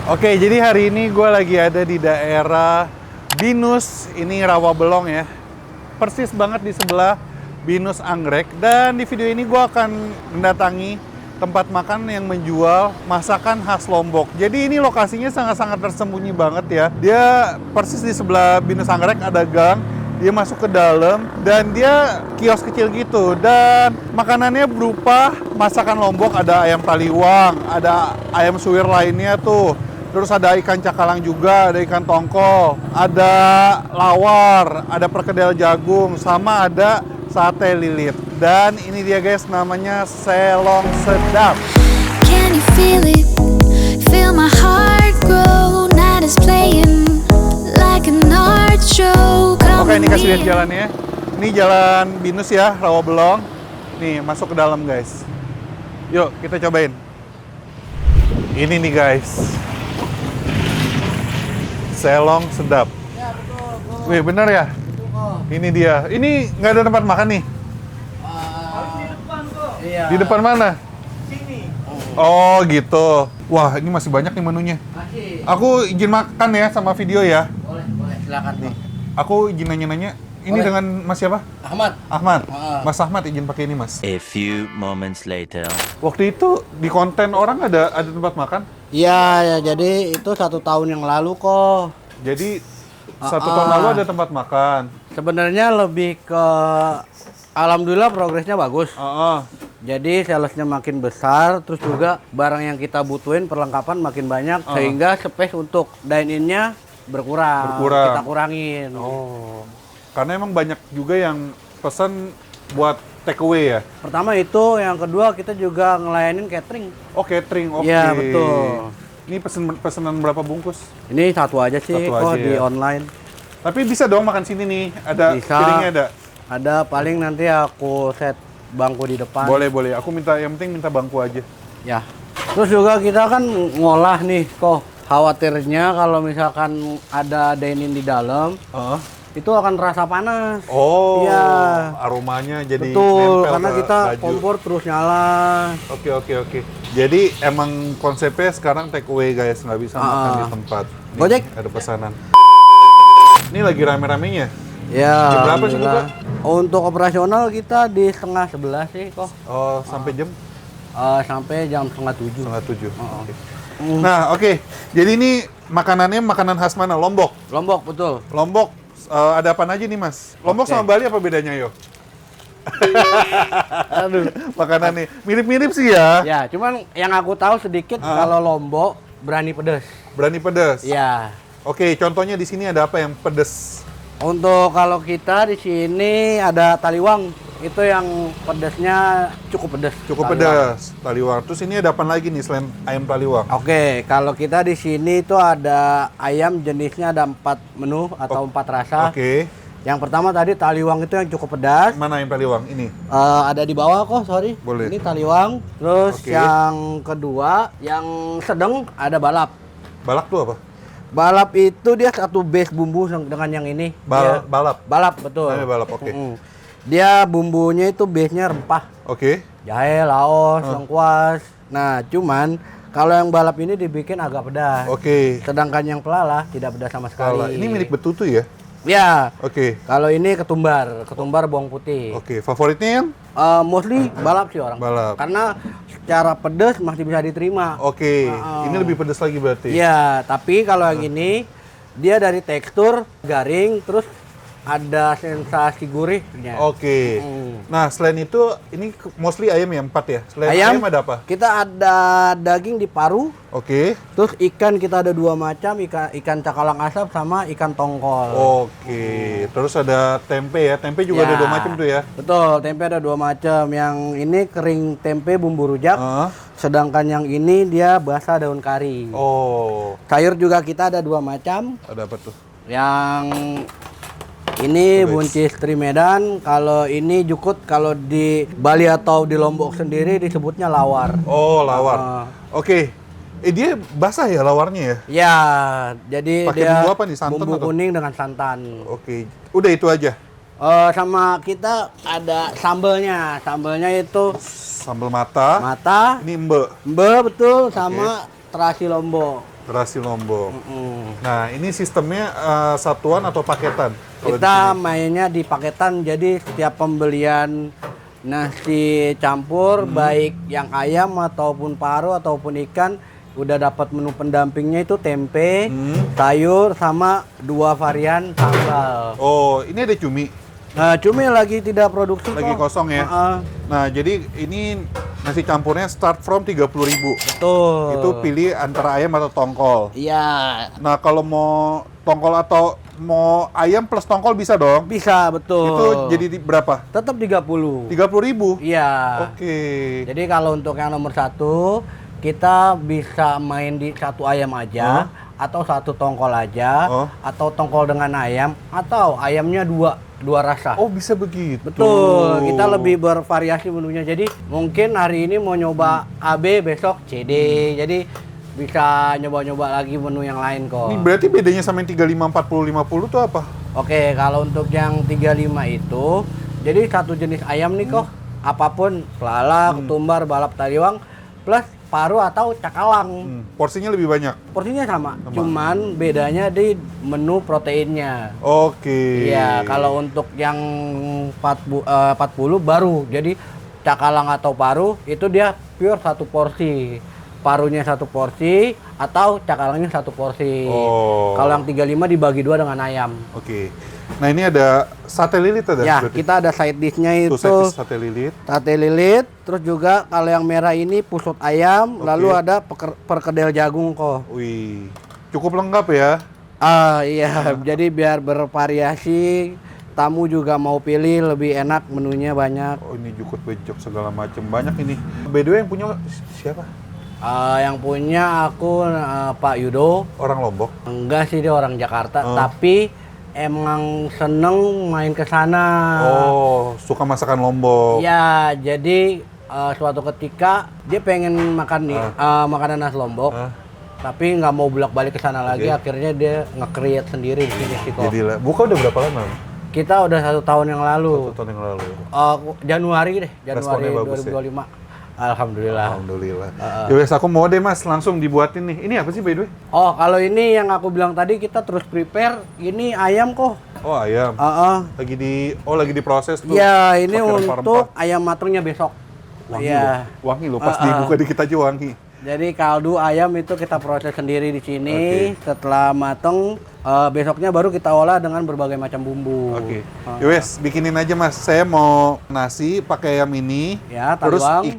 Oke, jadi hari ini gue lagi ada di daerah Binus, ini Rawabelong ya. Persis banget di sebelah Binus Anggrek. Dan di video ini gue akan mendatangi tempat makan yang menjual masakan khas Lombok. Jadi ini lokasinya sangat-sangat tersembunyi banget ya. Dia persis di sebelah Binus Anggrek, ada gang. Dia masuk ke dalam dan dia kios kecil gitu, dan makanannya berupa masakan Lombok. Ada ayam taliwang, ada ayam suwir lainnya tuh, terus ada ikan cakalang juga, ada ikan tongkol, ada lawar, ada perkedel jagung, sama ada sate lilit. Dan ini dia guys, namanya Selong Sedap. Can you feel it? Feel my heart grow. Night is playing like an art show. Oke, ini kasih lihat jalannya. Ini jalan Binus ya, Rawabelong. Nih, masuk ke dalam guys. Yuk, kita cobain. Ini nih guys, Selong Sedap. Ya betul. Wih, bener ya? Ini dia. Ini nggak ada tempat makan nih? Iya. Di depan mana? Sini. Oh gitu. Wah, ini masih banyak nih menunya. Masih. Aku izin makan ya sama video ya. Boleh, silakan nih. Aku izin nanya-nanya. Ini Boleh. dengan Mas siapa? Ahmad. Ahmad. Ah. Mas Ahmad izin pakai ini Mas. A few moments later. Waktu itu di konten orang ada tempat makan. Iya, ya jadi itu 1 tahun yang lalu kok. Jadi 1 tahun lalu ada tempat makan. Sebenarnya lebih ke alhamdulillah progresnya bagus. Heeh. Jadi salesnya makin besar, terus juga barang yang kita butuhin perlengkapan makin banyak, sehingga space untuk dine-in-nya berkurang. Berkurang. Kita kurangin. Oh. Karena emang banyak juga yang pesan buat take away ya. Pertama itu, yang kedua kita juga ngelayanin catering. Oh, catering. Oke. Iya, betul. Ini pesanan berapa bungkus? Ini satu aja sih Satu kok aja di ya. online. Tapi bisa dong makan sini nih. Ada Bisa. piringnya ada. Ada, paling nanti aku set bangku di depan. Boleh, boleh. Aku minta, yang penting minta bangku aja. Ya. Terus juga kita kan ngolah nih kok. Khawatirnya kalau misalkan ada dine-in di dalam, itu akan terasa panas. Oh, Iya. aromanya jadi Betul, nempel karena ke kita baju. kompor terus nyala. Oke, oke, oke. Jadi emang konsepnya sekarang take away guys, nggak bisa makan di tempat. Nih, Gojek. ada pesanan. Ini lagi rame-ramenya. Ya. Jam berapa sih alhamdulillah. Untuk operasional kita di 10:30 sih kok. Oh, sampai jam Sampai jam 6:30. 6:30. Oke. Nah, oke. Jadi ini makanannya makanan khas mana? Lombok. Lombok, betul. Lombok, ada apa aja nih mas? Lombok Oke. sama Bali apa bedanya yo? Aduh. Makanannya mirip-mirip sih ya. Ya, cuman yang aku tahu sedikit kalau Lombok berani pedas. Berani pedas. Ya. Oke, contohnya di sini ada apa yang pedas? Untuk kalau kita di sini ada taliwang, itu yang pedasnya cukup pedas. Cukup taliwang. pedas, taliwang. Terus ini ada apa lagi nih selain ayam taliwang? Oke, kalau kita di sini itu ada ayam jenisnya ada 4 menu atau 4 rasa. Oke. Yang pertama tadi taliwang itu yang cukup pedas. Mana ayam taliwang? Ini. Ada di bawah kok, sorry. Boleh. Ini taliwang. Terus Oke. yang kedua, yang sedang ada balap. Balak tuh apa? Balap itu dia satu base bumbu dengan yang ini. Dia- Balap. Balap, betul. Namanya balap, oke. Dia bumbunya itu base-nya rempah. Oke. Jahe, laos, lengkuas. Nah, cuman kalau yang balap ini dibikin agak pedas. Oke. Sedangkan yang pelalah tidak pedas sama Kalau sekali. ini milik betutu ya? Ya. Oke. Kalau ini ketumbar bawang putih. Oke. Favoritnya yang? Mostly balap sih orang. Balap. Karena secara pedas masih bisa diterima. Oke. Ini lebih pedas lagi berarti? Iya, tapi kalau yang ini dia dari tekstur garing, terus ada sensasi gurihnya. Oke. Nah, selain itu, ini mostly ayam ya, 4 ya? Selain ayam ada apa? Kita ada daging di paru, Oke. terus ikan kita ada 2 macam, ikan cakalang asap sama ikan tongkol. Oke. Terus ada tempe ya? Tempe juga ada 2 macam tuh ya? Betul, tempe ada 2 macam. Yang ini kering tempe bumbu rujak, sedangkan yang ini dia basah daun kari. Oh. Sayur juga kita ada 2 macam. Ada apa tuh? Yang ini buncis teri Medan, kalau ini jukut, kalau di Bali atau di Lombok sendiri disebutnya lawar. Oh, lawar. Oke. Dia basah ya lawarnya ya? Ya, jadi Pakai dia bumbu apa nih, santan bumbu atau? kuning dengan santan. Oke. Udah itu aja? Sama kita ada sambelnya. Sambelnya itu Sambal mata. mata, Ini embe. embe betul, sama terasi Lombok. Terasi Lombok. Nah, ini sistemnya satuan atau paketan? Kalau Kita di sini? mainnya di paketan, jadi setiap pembelian nasi campur, baik yang ayam ataupun paru ataupun ikan, udah dapat menu pendampingnya itu tempe, sayur, sama 2 varian sambal. Oh, ini ada cumi. Nah, cumi lagi tidak produksi Lagi kok. kosong ya? Nah, jadi ini nasi campurnya start from 30.000. Betul. Itu pilih antara ayam atau tongkol. Iya, Nah, kalau mau tongkol atau mau ayam plus tongkol bisa dong? bisa, betul. Itu jadi berapa? tetap 30. 30.000? Iya. Oke. Jadi kalau untuk yang nomor 1, kita bisa main di 1 ayam aja, atau 1 tongkol aja, atau tongkol dengan ayam, atau ayamnya dua rasa. Oh, bisa begitu. Betul, kita lebih bervariasi menunya. Jadi mungkin hari ini mau nyoba AB, besok CD. Jadi bisa nyoba-nyoba lagi menu yang lain kok. Ini berarti bedanya sama yang 35, 40, 50 tuh apa? Oke, kalau untuk yang 35 itu, jadi satu jenis ayam nih kok. Apapun, pelalak, ketumbar, balap taliwang, plus paru atau cakalang. Porsinya lebih banyak? Porsinya sama, cuman bedanya di menu proteinnya. Oke. Iya, kalau untuk yang 40 baru. Jadi cakalang atau paru itu dia pure 1 porsi. Parunya 1 porsi atau cakalangnya 1 porsi. Oh. Kalau yang 35 dibagi 2 dengan ayam. Oke. Nah, ini ada sate lilit ada? Ya, berarti? kita ada side dish-nya Tuh, itu sate lilit. sate lilit, terus juga kalau yang merah ini pusut ayam, Oke. lalu ada perkedel jagung kok. Wih, cukup lengkap ya. Iya, jadi biar bervariasi, tamu juga mau pilih lebih enak, menunya banyak. Oh, ini jukut bejok segala macam banyak ini. By the way, yang punya siapa? Yang punya aku Pak Yudo. Orang Lombok. Enggak sih, dia orang Jakarta, tapi emang seneng main ke sana. Oh, suka masakan Lombok. Ya, jadi suatu ketika dia pengen makan nih makanan khas Lombok, tapi nggak mau bolak-balik ke sana lagi. Akhirnya dia nge-create sendiri di sini sih kok. Jadi lah, buka udah berapa lama? Kita udah 1 tahun yang lalu. 1 tahun yang lalu. Januari deh, Januari Responnya bagus ya? 2025. Alhamdulillah. Alhamdulillah. Yowes, aku mau deh mas, langsung dibuatin nih. Ini apa sih by the way? Oh, kalau ini yang aku bilang tadi kita terus prepare, ini ayam kok. Oh, ayam. Lagi diproses tuh. Ya, ini Pakai untuk rempah-rempah. ayam matangnya besok. Wangi Iya. loh. Wangi loh, pas dibuka dikit aja wangi. Jadi kaldu ayam itu kita proses sendiri di sini. Setelah mateng, besoknya baru kita olah dengan berbagai macam bumbu. Oke. Yowes, bikinin aja mas. Saya mau nasi pakai ayam ini. Ya, Terus taliwang.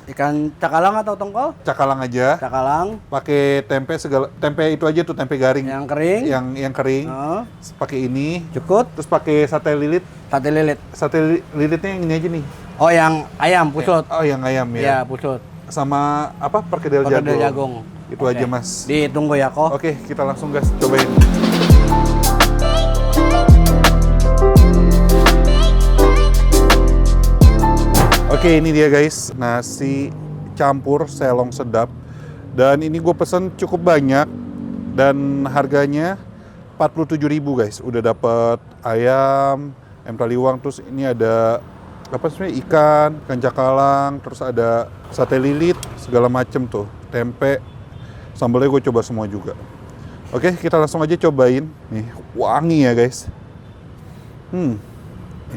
ikan Cakalang atau tongkol? cakalang aja. Cakalang Pakai tempe segala, tempe itu aja tuh, tempe garing. yang kering. Yang kering. Oh, Pakai ini. cukup. Terus pakai sate lilit. Sate lilit. Sate lilitnya yang ini aja nih. Oh, yang ayam pusut. Oh, yang ayam Ya, ya. pusut. Sama apa? Perkedel Perkedel jagung. jagung. Itu Oke. aja mas. Ditunggu ya kok. Oke, kita langsung gas cobain. Oke, ini dia guys, nasi campur selong sedap. Dan ini gue pesen cukup banyak dan harganya 47.000 guys. Udah dapet ayam, taliwang, terus ini ada apa sebenarnya ikan cakalang, terus ada sate lilit, segala macem tuh, tempe, sambalnya gue coba semua juga. Oke, kita langsung aja cobain. Nih, wangi ya guys. Nih,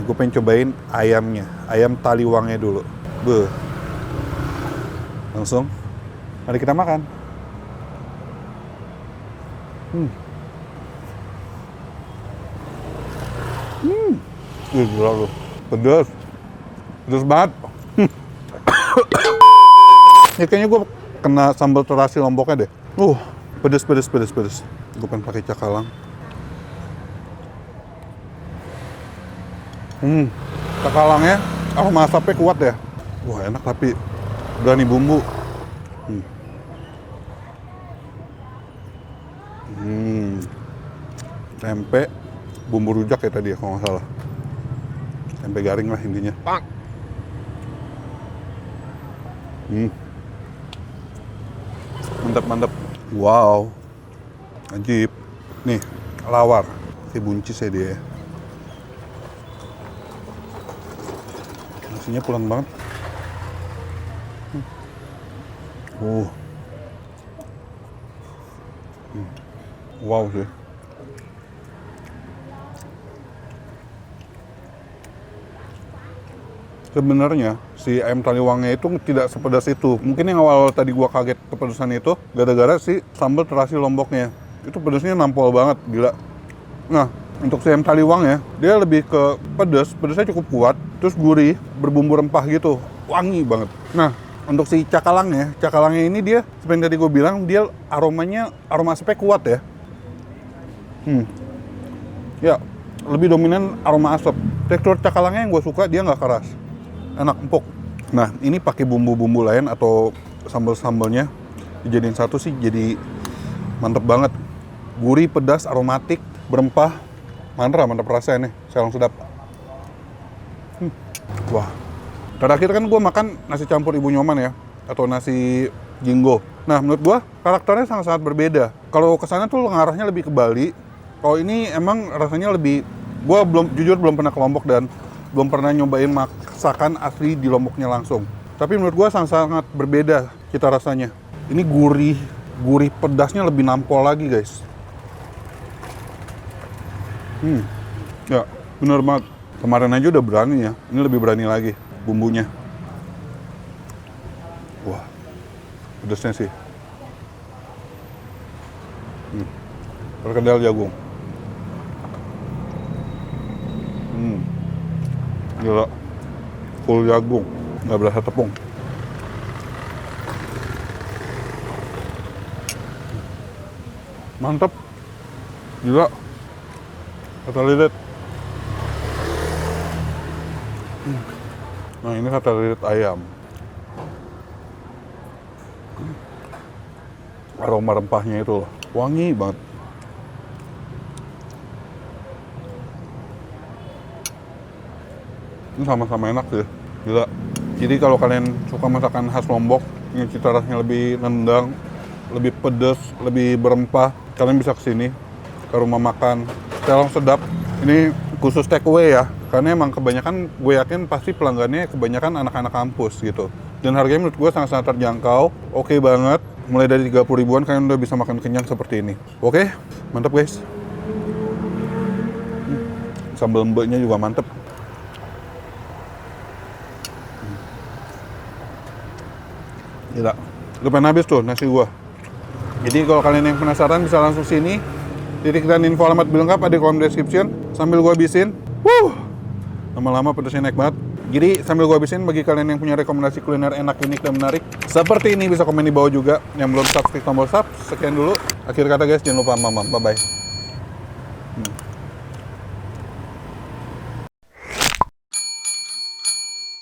gue pengen cobain ayamnya, ayam taliwangnya dulu. Beuh. Langsung, mari kita makan. Gila lu, pedas. Pedas banget. Ya kayaknya gue kena sambal terasi Lomboknya deh. Pedas. Gue pengen pakai cakalang. Cakalangnya aroma asapnya kuat ya. Wah, enak tapi berani bumbu. Tempe, bumbu rujak ya tadi ya kalau nggak salah. Tempe garing lah intinya. Mantap. Wow. Ajib. Nih, lawar. Si buncis ya dia. Nasinya pulang banget. Wow sih. Sebenarnya si ayam taliwangnya itu tidak sepedas itu. Mungkin yang awal tadi gua kaget kepedasan itu gara-gara si sambal terasi lomboknya. Itu pedasnya nampol banget, gila. Nah, untuk si ayam taliwang ya, dia lebih ke pedas, pedasnya cukup kuat, terus gurih, berbumbu rempah gitu, wangi banget. Nah, untuk si cakalangnya ini dia, seperti yang tadi gue bilang, dia aroma asapnya kuat ya. Ya, lebih dominan aroma asap. Tekstur cakalangnya yang gue suka, dia nggak keras, enak, empuk. Nah, ini pakai bumbu-bumbu lain atau sambal-sambalnya dijadiin satu sih, jadi mantep banget. Gurih, pedas, aromatik, berempah, mantap rasanya nih, sayang sedap. Wah. Terakhir kan gue makan nasi campur Ibu Nyoman ya, atau nasi jinggo. Nah, menurut gue karakternya sangat-sangat berbeda. Kalau kesana tuh ngarahnya lebih ke Bali. Kalau ini emang rasanya lebih, gue jujur belum pernah ke Lombok dan belum pernah nyobain masakan asli di Lomboknya langsung. Tapi menurut gue sangat-sangat berbeda cita rasanya. Ini gurih pedasnya lebih nampol lagi guys. Ya, bener banget. Kemarin aja udah berani ya, ini lebih berani lagi bumbunya. Wah, pedasnya sih. Perkedel jagung. Gila, full jagung, nggak berasa tepung. Mantap, gila. Kata lilit. Nah, ini kata lilit ayam. Aroma rempahnya itu loh, wangi banget. Ini sama-sama enak sih, gila. Jadi kalau kalian suka masakan khas Lombok, yang cita rasanya lebih nendang, lebih pedas, lebih berempah, kalian bisa kesini ke rumah makan Selong Sedap. Ini khusus take away ya, karena emang kebanyakan gue yakin pasti pelanggannya kebanyakan anak-anak kampus gitu. Dan harganya menurut gue sangat-sangat terjangkau, oke banget. Mulai dari 30 ribuan kalian udah bisa makan kenyang seperti ini. Oke, mantap guys. Sambal mbaknya juga mantep. Gila, udah pengen habis tuh nasi gua. Jadi kalau kalian yang penasaran bisa langsung sini. Titik dan info alamat lebih lengkap ada di kolom description. Sambil gua habisin, lama-lama pedasnya naik banget. Jadi sambil gua habisin, bagi kalian yang punya rekomendasi kuliner enak, unik, dan menarik seperti ini bisa komen di bawah juga. Yang belum subscribe tombol sub. Sekian dulu. Akhir kata guys, jangan lupa mamam. Bye-bye.